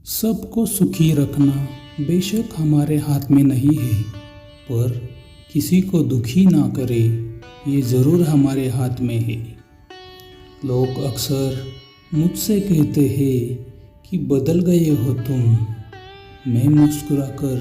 सबको सुखी रखना बेशक हमारे हाथ में नहीं है, पर किसी को दुखी ना करे ये ज़रूर हमारे हाथ में है। लोग अक्सर मुझसे कहते हैं कि बदल गए हो तुम। मैं मुस्कुराकर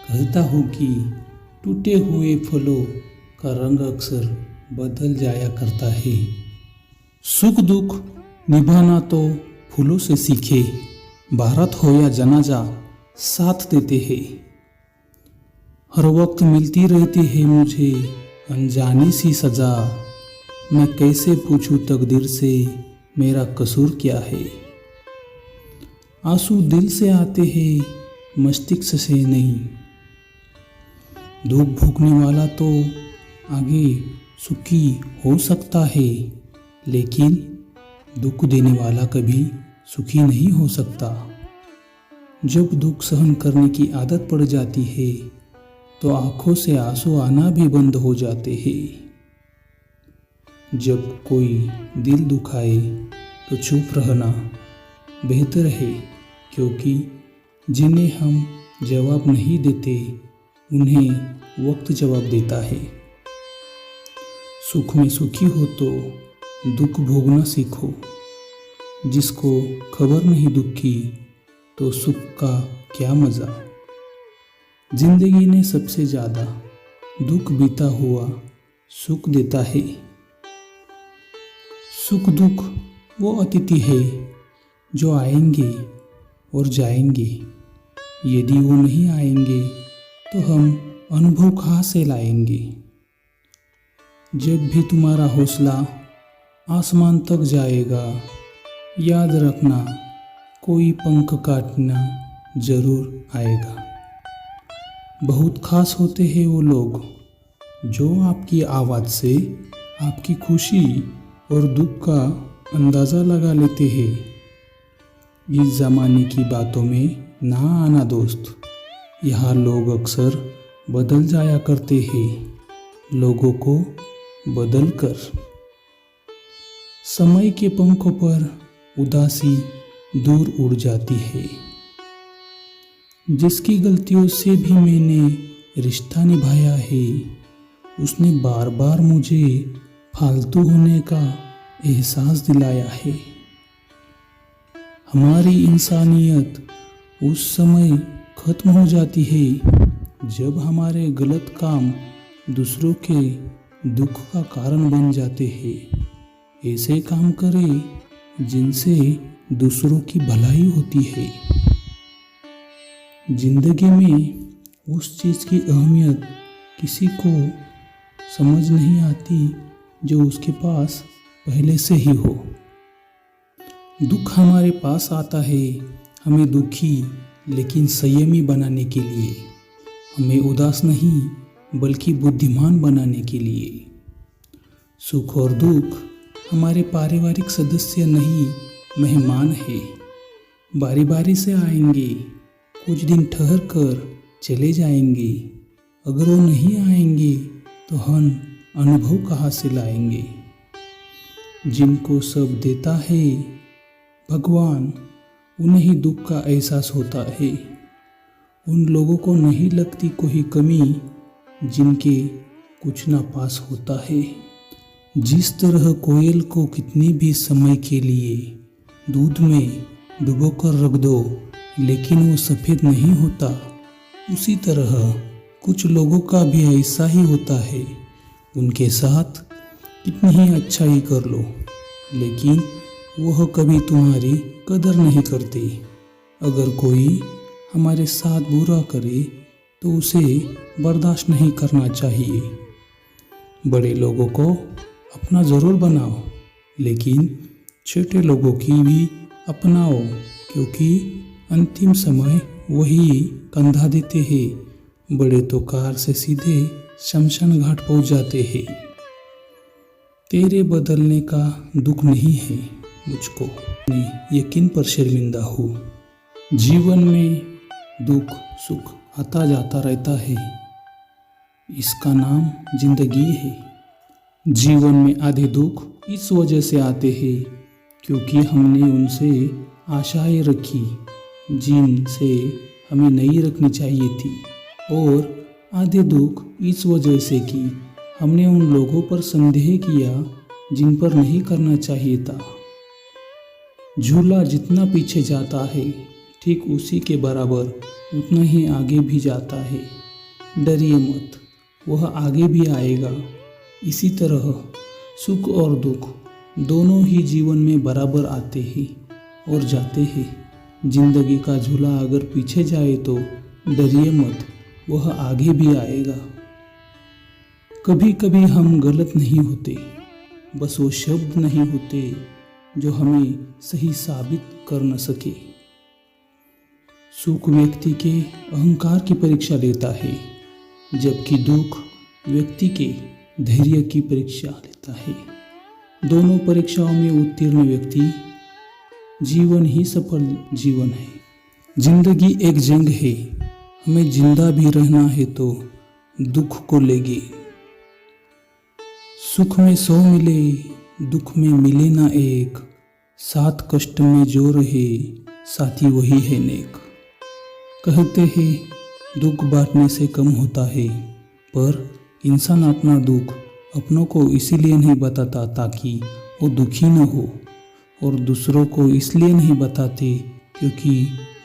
कहता हूँ कि टूटे हुए फलों का रंग अक्सर बदल जाया करता है। सुख दुख निभाना तो फूलों से सीखे, भारत हो या जनाजा साथ देते हैं। हर वक्त मिलती रहती है मुझे अनजानी सी सजा, मैं कैसे पूछूं तकदीर से मेरा कसूर क्या है। आंसू दिल से आते हैं मस्तिष्क से नहीं, दुख भोगने वाला तो आगे सुखी हो सकता है, लेकिन दुख देने वाला कभी सुखी नहीं हो सकता। जब दुख सहन करने की आदत पड़ जाती है तो आंखों से आंसू आना भी बंद हो जाते हैं। जब कोई दिल दुखाए तो चुप रहना बेहतर है, क्योंकि जिन्हें हम जवाब नहीं देते उन्हें वक्त जवाब देता है। सुख में सुखी हो तो दुख भोगना सीखो, जिसको खबर नहीं दुख की तो सुख का क्या मज़ा। जिंदगी ने सबसे ज़्यादा दुख बीता हुआ सुख देता है। सुख दुख वो अतिथि है जो आएंगे और जाएंगे, यदि वो नहीं आएंगे तो हम अनुभव कहाँ से लाएंगे। जब भी तुम्हारा हौसला आसमान तक जाएगा, याद रखना कोई पंख काटना जरूर आएगा। बहुत खास होते हैं वो लोग जो आपकी आवाज़ से आपकी खुशी और दुख का अंदाज़ा लगा लेते हैं। इस ज़माने की बातों में ना आना दोस्त, यहाँ लोग अक्सर बदल जाया करते हैं, लोगों को बदल कर। समय के पंखों पर उदासी दूर उड़ जाती है। जिसकी गलतियों से भी मैंने रिश्ता निभाया है, उसने बार बार मुझे फालतू होने का एहसास दिलाया है। हमारी इंसानियत उस समय खत्म हो जाती है जब हमारे गलत काम दूसरों के दुख का कारण बन जाते हैं। ऐसे काम करें जिनसे दूसरों की भलाई होती है। जिंदगी में उस चीज़ की अहमियत किसी को समझ नहीं आती जो उसके पास पहले से ही हो। दुख हमारे पास आता है हमें दुखी लेकिन संयमी बनाने के लिए, हमें उदास नहीं बल्कि बुद्धिमान बनाने के लिए। सुख और दुख हमारे पारिवारिक सदस्य नहीं, मेहमान है। बारी बारी से आएंगे, कुछ दिन ठहर कर चले जाएंगे। अगर वो नहीं आएंगे तो हम अनुभव कहाँ से लाएंगे। जिनको सब देता है भगवान, उन्हें ही दुख का एहसास होता है। उन लोगों को नहीं लगती कोई कमी जिनके कुछ ना पास होता है। जिस तरह कोयल को कितनी भी समय के लिए दूध में डुबोकर रख दो लेकिन वो सफ़ेद नहीं होता, उसी तरह कुछ लोगों का भी ऐसा ही होता है। उनके साथ कितनी ही अच्छाई कर लो लेकिन वह कभी तुम्हारी कदर नहीं करते। अगर कोई हमारे साथ बुरा करे तो उसे बर्दाश्त नहीं करना चाहिए। बड़े लोगों को अपना ज़रूर बनाओ, लेकिन छोटे लोगों की भी अपनाओ, क्योंकि अंतिम समय वही कंधा देते हैं। बड़े तो कार से सीधे शमशान घाट पहुंच जाते हैं। तेरे बदलने का दुख नहीं है मुझको, मैं यकीन पर शर्मिंदा हूँ। जीवन में दुख सुख आता जाता रहता है, इसका नाम जिंदगी है। जीवन में आधे दुख इस वजह से आते हैं क्योंकि हमने उनसे आशाएं रखी, जिनसे हमें नहीं रखनी चाहिए थी, और आधे दुख इस वजह से कि हमने उन लोगों पर संदेह किया जिन पर नहीं करना चाहिए था। झूला जितना पीछे जाता है ठीक उसी के बराबर उतना ही आगे भी जाता है। डरिए मत, वह आगे भी आएगा। इसी तरह सुख और दुख दोनों ही जीवन में बराबर आते हैं और जाते हैं। जिंदगी का झूला अगर पीछे जाए तो डरिए मत, वह आगे भी आएगा। कभी कभी हम गलत नहीं होते, बस वो शब्द नहीं होते जो हमें सही साबित कर न सके। सुख व्यक्ति के अहंकार की परीक्षा लेता है, जबकि दुख व्यक्ति के धैर्य की परीक्षा लेता है। दोनों परीक्षाओं में उत्तीर्ण व्यक्ति जीवन ही सफल जीवन है। जिंदगी एक जंग है, हमें जिंदा भी रहना है तो दुख को लेंगे। सुख में 100 मिले, दुख में मिले ना एक, साथ कष्ट में जो रहे साथी वही है नेक। कहते हैं दुख बांटने से कम होता है, पर इंसान अपना दुख अपनों को इसीलिए नहीं बताता ताकि वो दुखी न हो, और दूसरों को इसलिए नहीं बताते क्योंकि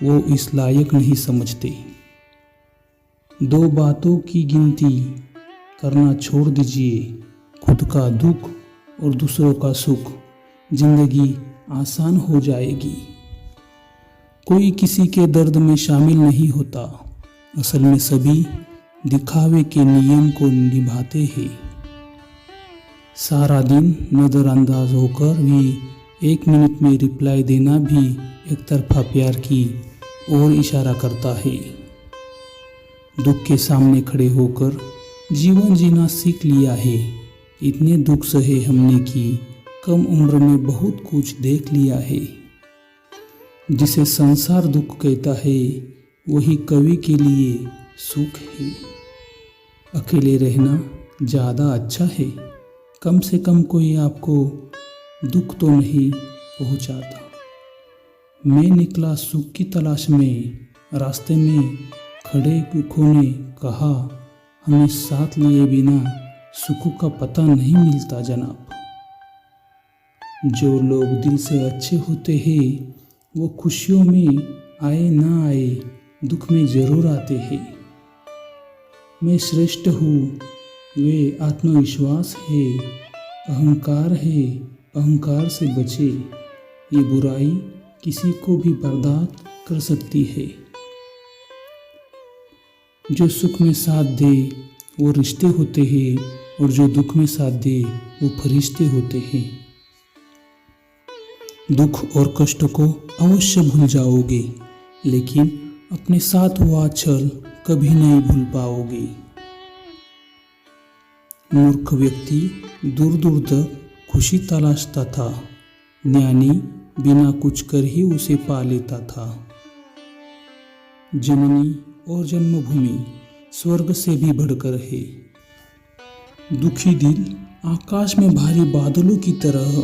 वो इस लायक नहीं समझते। 2 बातों की गिनती करना छोड़ दीजिए, खुद का दुख और दूसरों का सुख। जिंदगी आसान हो जाएगी। कोई किसी के दर्द में शामिल नहीं होता, असल में सभी दिखावे के नियम को निभाते हैं। सारा दिन नज़रअंदाज होकर भी 1 मिनट में रिप्लाई देना भी एक तरफा प्यार की ओर इशारा करता है। दुख के सामने खड़े होकर जीवन जीना सीख लिया है। इतने दुख सहे हमने कि कम उम्र में बहुत कुछ देख लिया है। जिसे संसार दुख कहता है वही कवि के लिए सुख है। अकेले रहना ज़्यादा अच्छा है, कम से कम कोई आपको दुख तो नहीं पहुंचाता। मैं निकला सुख की तलाश में, रास्ते में खड़े दुखों ने कहा हमें साथ लिए बिना सुख का पता नहीं मिलता जनाब। जो लोग दिल से अच्छे होते हैं वो खुशियों में आए ना आए दुख में जरूर आते हैं। मैं श्रेष्ठ हूँ वे आत्मविश्वास है, अहंकार है अहंकार से बचे। ये बुराई किसी को भी बर्दाश्त कर सकती है। जो सुख में साथ दे वो रिश्ते होते हैं, और जो दुख में साथ दे वो फरिश्ते होते हैं। दुख और कष्ट को अवश्य भूल जाओगे, लेकिन अपने साथ हुआ छल कभी नहीं भूल पाओगे। मूर्ख व्यक्ति दूर दूर तक खुशी तलाशता था, ज्ञानी बिना कुछ कर ही उसे पा लेता था। जननी और जन्मभूमि स्वर्ग से भी बढ़कर है। दुखी दिल आकाश में भारी बादलों की तरह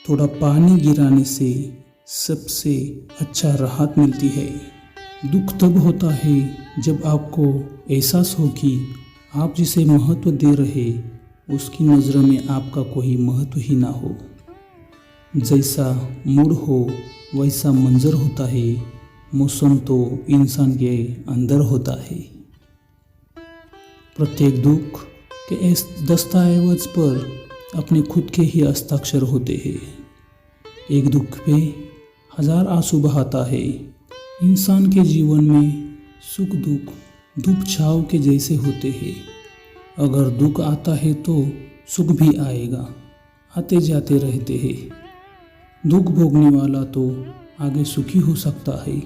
थोड़ा पानी गिराने से सबसे अच्छा राहत मिलती है। दुख तब होता है जब आपको एहसास हो कि आप जिसे महत्व दे रहे उसकी नज़र में आपका कोई महत्व ही ना हो। जैसा मूड हो वैसा मंजर होता है, मौसम तो इंसान के अंदर होता है। प्रत्येक दुख के इस दस्तावेज पर अपने खुद के ही हस्ताक्षर होते हैं। एक दुख पे 1000 आंसू बहाता है। इंसान के जीवन में सुख दुख धूप छाव के जैसे होते हैं। अगर दुख आता है तो सुख भी आएगा, आते जाते रहते हैं। दुख भोगने वाला तो आगे सुखी हो सकता है,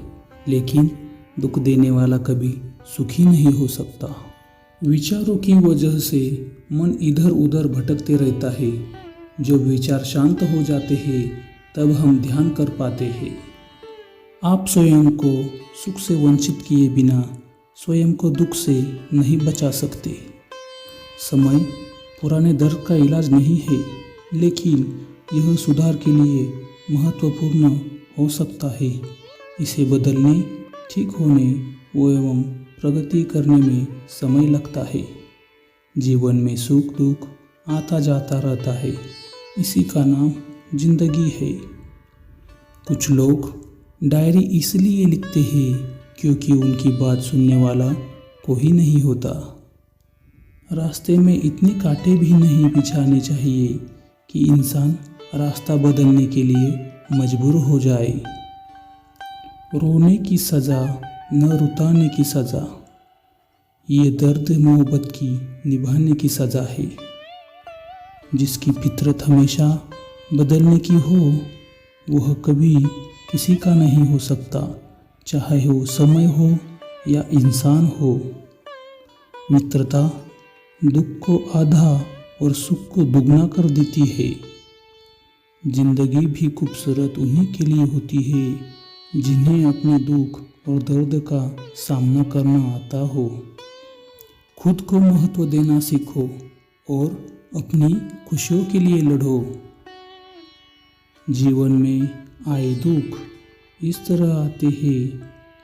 लेकिन दुख देने वाला कभी सुखी नहीं हो सकता। विचारों की वजह से मन इधर उधर भटकते रहता है। जब विचार शांत हो जाते हैं तब हम ध्यान कर पाते हैं। आप स्वयं को सुख से वंचित किए बिना स्वयं को दुख से नहीं बचा सकते। समय पुराने दर्द का इलाज नहीं है, लेकिन यह सुधार के लिए महत्वपूर्ण हो सकता है। इसे बदलने, ठीक होने एवं प्रगति करने में समय लगता है। जीवन में सुख दुख आता जाता रहता है, इसी का नाम जिंदगी है। कुछ लोग डायरी इसलिए लिखते हैं क्योंकि उनकी बात सुनने वाला कोई नहीं होता। रास्ते में इतने कांटे भी नहीं बिछाने चाहिए कि इंसान रास्ता बदलने के लिए मजबूर हो जाए। रोने की सज़ा न रुताने की सज़ा, ये दर्द मोहब्बत की निभाने की सज़ा है। जिसकी फितरत हमेशा बदलने की हो वह कभी किसी का नहीं हो सकता, चाहे वो समय हो या इंसान हो। मित्रता दुख को आधा और सुख को दुगना कर देती है। जिंदगी भी खूबसूरत उन्हीं के लिए होती है जिन्हें अपने दुख और दर्द का सामना करना आता हो। खुद को महत्व देना सीखो और अपनी खुशियों के लिए लड़ो। जीवन में आए दुख इस तरह आते हैं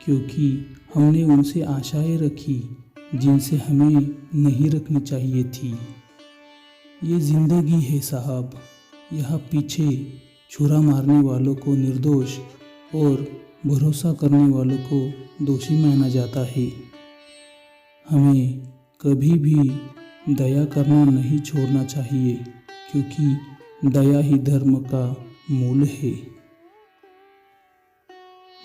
क्योंकि हमने उनसे आशाएं रखी जिनसे हमें नहीं रखनी चाहिए थी। ये जिंदगी है साहब, यहाँ पीछे छुरा मारने वालों को निर्दोष और भरोसा करने वालों को दोषी माना जाता है। हमें कभी भी दया करना नहीं छोड़ना चाहिए क्योंकि दया ही धर्म का मूल है।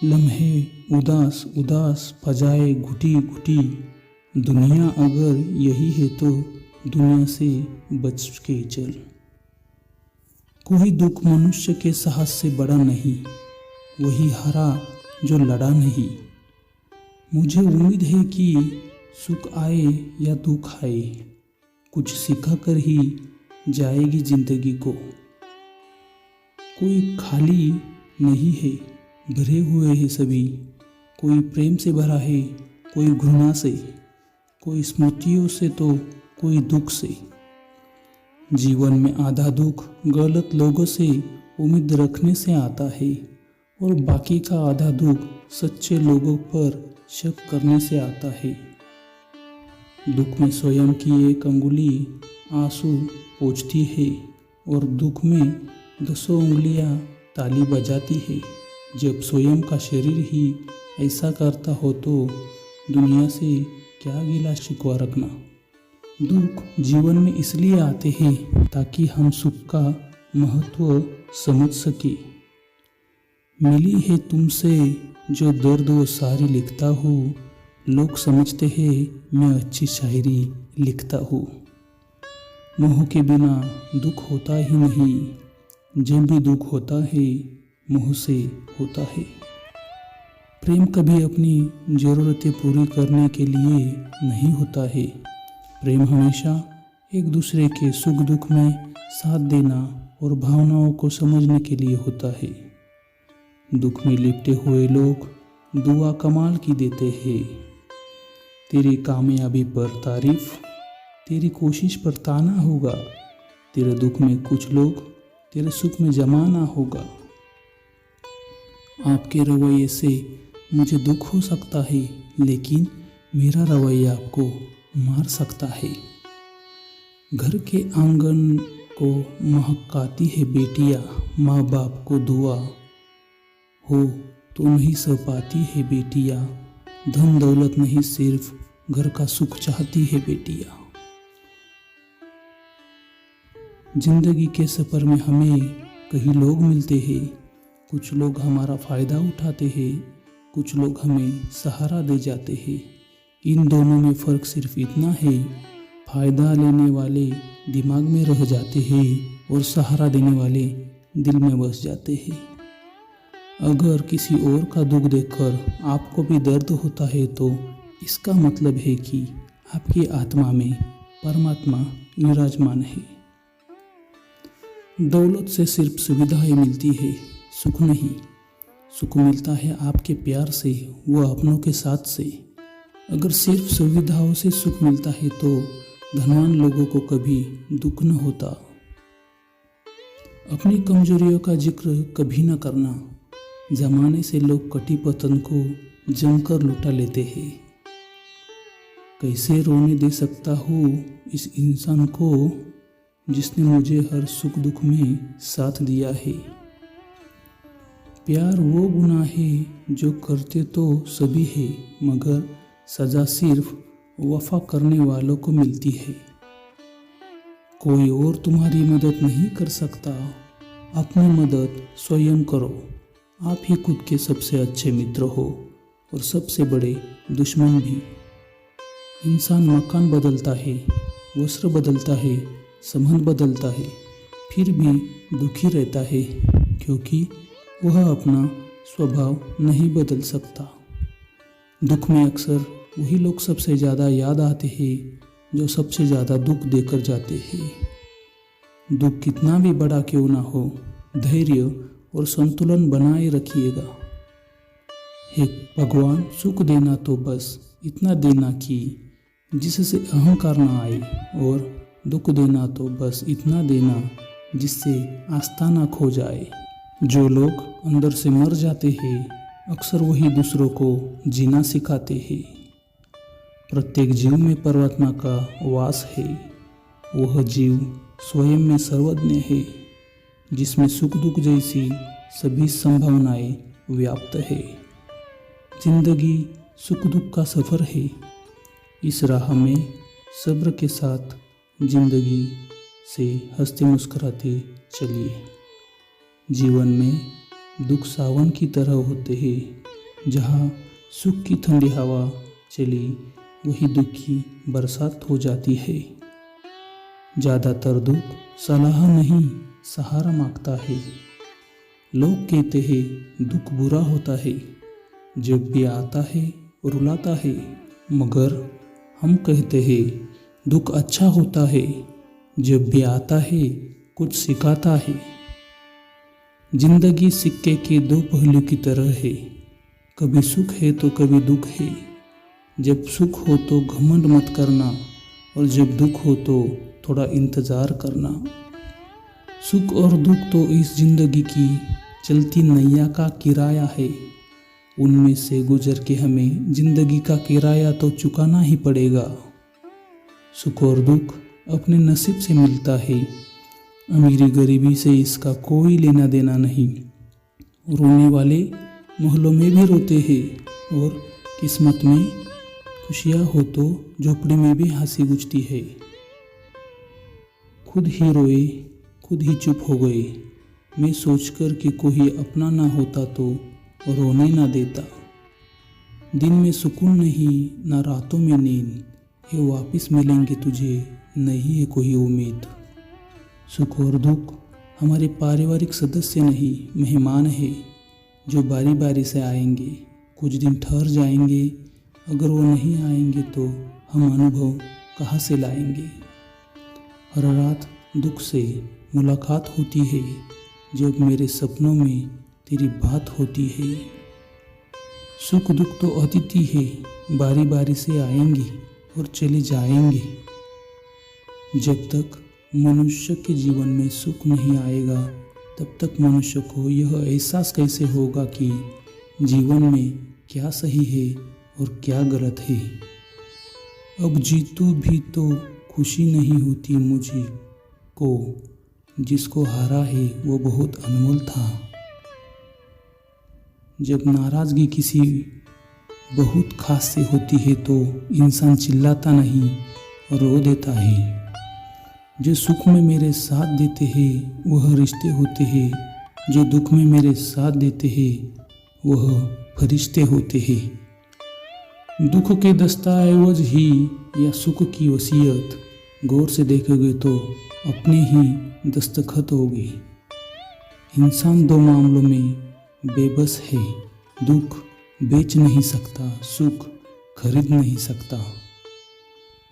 लम्हे उदास उदास फजाए घुटी घुटी, दुनिया अगर यही है तो दुनिया से बच के चल। कोई दुख मनुष्य के साहस से बड़ा नहीं, वही हारा जो लड़ा नहीं। मुझे उम्मीद है कि सुख आए या दुख आए, कुछ सिखा कर ही जाएगी जिंदगी को। कोई खाली नहीं है, भरे हुए हैं सभी। कोई प्रेम से भरा है, कोई घृणा से, कोई स्मृतियों से तो कोई दुख से। जीवन में आधा दुख गलत लोगों से उम्मीद रखने से आता है और बाकी का आधा दुख सच्चे लोगों पर शक करने से आता है। दुख में स्वयं की एक अंगुली आंसू पोंछती है और दुख में 10 उंगलियां ताली बजाती है। जब स्वयं का शरीर ही ऐसा करता हो तो दुनिया से क्या गिला शिकवा रखना। दुख जीवन में इसलिए आते हैं ताकि हम सुख का महत्व समझ सके। मिली है तुमसे जो दर्द वो सारी लिखता हूँ, लोग समझते हैं मैं अच्छी शायरी लिखता हूँ। मोह के बिना दुख होता ही नहीं, जब भी दुख होता है मोह से होता है। प्रेम कभी अपनी ज़रूरतें पूरी करने के लिए नहीं होता है। प्रेम हमेशा एक दूसरे के सुख दुख में साथ देना और भावनाओं को समझने के लिए होता है। दुख में लिपटे हुए लोग दुआ कमाल की देते हैं। तेरी कामयाबी पर तारीफ, तेरी कोशिश पर ताना होगा। तेरे दुख में कुछ लोग तेरे सुख में जमाना होगा। आपके रवैये से मुझे दुख हो सकता है, लेकिन मेरा रवैया आपको मार सकता है। घर के आंगन को महकाती है बेटियां, माँ बाप को दुआ हो तो नहीं सह पाती है बेटियां। धन दौलत नहीं, सिर्फ घर का सुख चाहती है बेटियां। जिंदगी के सफ़र में हमें कई लोग मिलते हैं। कुछ लोग हमारा फ़ायदा उठाते हैं, कुछ लोग हमें सहारा दे जाते हैं। इन दोनों में फ़र्क सिर्फ इतना है, फ़ायदा लेने वाले दिमाग में रह जाते हैं और सहारा देने वाले दिल में बस जाते हैं। अगर किसी और का दुख देखकर आपको भी दर्द होता है तो इसका मतलब है कि आपकी आत्मा में परमात्मा विराजमान है। दौलत से सिर्फ सुविधाएं मिलती है, सुख नहीं। सुख मिलता है आपके प्यार से, वो अपनों के साथ से। अगर सिर्फ सुविधाओं से सुख मिलता है तो धनवान लोगों को कभी दुख न होता। अपनी कमजोरियों का जिक्र कभी न करना, जमाने से लोग कटी पतंग को जमकर लुटा लेते हैं। कैसे रोने दे सकता हूँ इस इंसान को जिसने मुझे हर सुख दुख में साथ दिया है। प्यार वो गुनाह है जो करते तो सभी है, मगर सजा सिर्फ वफा करने वालों को मिलती है। कोई और तुम्हारी मदद नहीं कर सकता, अपनी मदद स्वयं करो। आप ही खुद के सबसे अच्छे मित्र हो और सबसे बड़े दुश्मन भी। इंसान मकान बदलता है, वस्त्र बदलता है, संबंध बदलता है, फिर भी दुखी रहता है, क्योंकि वह अपना स्वभाव नहीं बदल सकता। दुख में अक्सर वही लोग सबसे ज़्यादा याद आते हैं जो सबसे ज़्यादा दुख देकर जाते हैं। दुख कितना भी बड़ा क्यों ना हो, धैर्य और संतुलन बनाए रखिएगा। हे भगवान, सुख देना तो बस इतना देना कि जिससे अहंकार ना आए, और दुख देना तो बस इतना देना जिससे आस्था ना खो जाए। जो लोग अंदर से मर जाते हैं अक्सर वही दूसरों को जीना सिखाते हैं। प्रत्येक जीव में परमात्मा का वास है। वह जीव स्वयं में सर्वज्ञ है, जिसमें सुख दुख जैसी सभी संभावनाएं व्याप्त है। जिंदगी सुख दुख का सफ़र है। इस राह में सब्र के साथ जिंदगी से हंसते मुस्कुराते चलिए। जीवन में दुख सावन की तरह होते हैं। जहाँ सुख की ठंडी हवा चली वही दुख की बरसात हो जाती है। ज़्यादातर दुख सलाह नहीं सहारा मांगता है। लोग कहते हैं दुख बुरा होता है, जब भी आता है रुलाता है, मगर हम कहते हैं दुख अच्छा होता है, जब भी आता है कुछ सिखाता है। जिंदगी सिक्के के दो पहलू की तरह है, कभी सुख है तो कभी दुख है। जब सुख हो तो घमंड मत करना, और जब दुख हो तो थोड़ा इंतज़ार करना। सुख और दुख तो इस जिंदगी की चलती नैया का किराया है। उनमें से गुजर के हमें जिंदगी का किराया तो चुकाना ही पड़ेगा। सुख और दुख अपने नसीब से मिलता है। अमीरी गरीबी से इसका कोई लेना देना नहीं। रोने वाले मोहल्लों में भी रोते हैं, और किस्मत में खुशियाँ हो तो झोपड़ी में भी हंसी गुजती है। खुद ही रोए, खुद ही चुप हो गए, मैं सोचकर कि कोई अपना ना होता तो रोने ना देता। दिन में सुकून नहीं, ना रातों में नींद, ये वापस मिलेंगे तुझे, नहीं है कोई उम्मीद। सुख और दुख हमारे पारिवारिक सदस्य नहीं, मेहमान है जो बारी बारी से आएंगे, कुछ दिन ठहर जाएंगे। अगर वो नहीं आएंगे तो हम अनुभव कहाँ से लाएंगे। हर रात दुख से मुलाकात होती है, जब मेरे सपनों में तेरी बात होती है। सुख दुख तो अतिथि है, बारी बारी से आएंगे और चले जाएंगे। जब तक मनुष्य के जीवन में सुख नहीं आएगा, तब तक मनुष्य को यह एहसास कैसे होगा कि जीवन में क्या सही है और क्या गलत है। अब जीतू भी तो खुशी नहीं होती मुझे को, जिसको हारा है वो बहुत अनमोल था। जब नाराज़गी किसी बहुत खास से होती है तो इंसान चिल्लाता नहीं, रो देता है। जो सुख में मेरे साथ देते हैं वह रिश्ते होते हैं, जो दुख में मेरे साथ देते हैं वह फरिश्ते होते हैं। दुख के दस्तावेज ही या सुख की वसीयत गौर से देखोगे तो अपने ही दस्तखत होगे। इंसान दो मामलों में बेबस है, दुख बेच नहीं सकता, सुख खरीद नहीं सकता।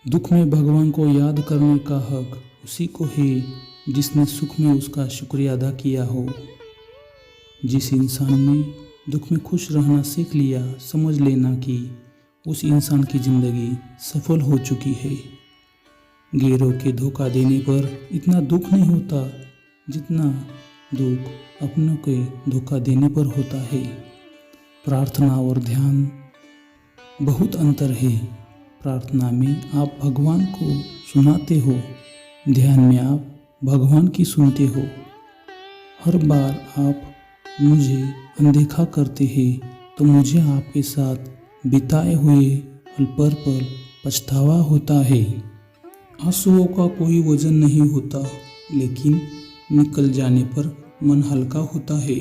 दुख में भगवान को याद करने का हक उसी को है जिसने सुख में उसका शुक्रिया अदा किया हो। जिस इंसान ने दुख में खुश रहना सीख लिया, समझ लेना कि उस इंसान की ज़िंदगी सफल हो चुकी है। गैरों के धोखा देने पर इतना दुख नहीं होता जितना दुख अपनों के धोखा देने पर होता है। प्रार्थना और ध्यान बहुत अंतर है। प्रार्थना में आप भगवान को सुनाते हो, ध्यान में आप भगवान की सुनते हो। हर बार आप मुझे अनदेखा करते हैं तो मुझे आपके साथ बिताए हुए पल पर पछतावा होता है। आंसुओं का कोई वजन नहीं होता, लेकिन निकल जाने पर मन हल्का होता है।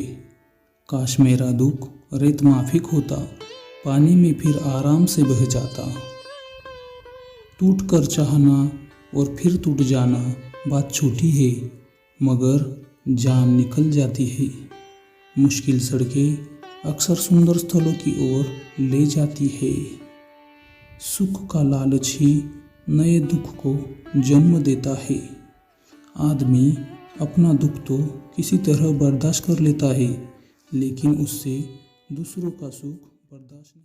काश मेरा दुख रेत माफिक होता, पानी में फिर आराम से बह जाता। टूट कर चाहना और फिर टूट जाना बात छोटी है, मगर जान निकल जाती है। मुश्किल सड़कें अक्सर सुंदर स्थलों की ओर ले जाती है। सुख का लालच ही नए दुख को जन्म देता है। आदमी अपना दुख तो किसी तरह बर्दाश्त कर लेता है, लेकिन उससे दूसरों का सुख बर्दाश्त नहीं।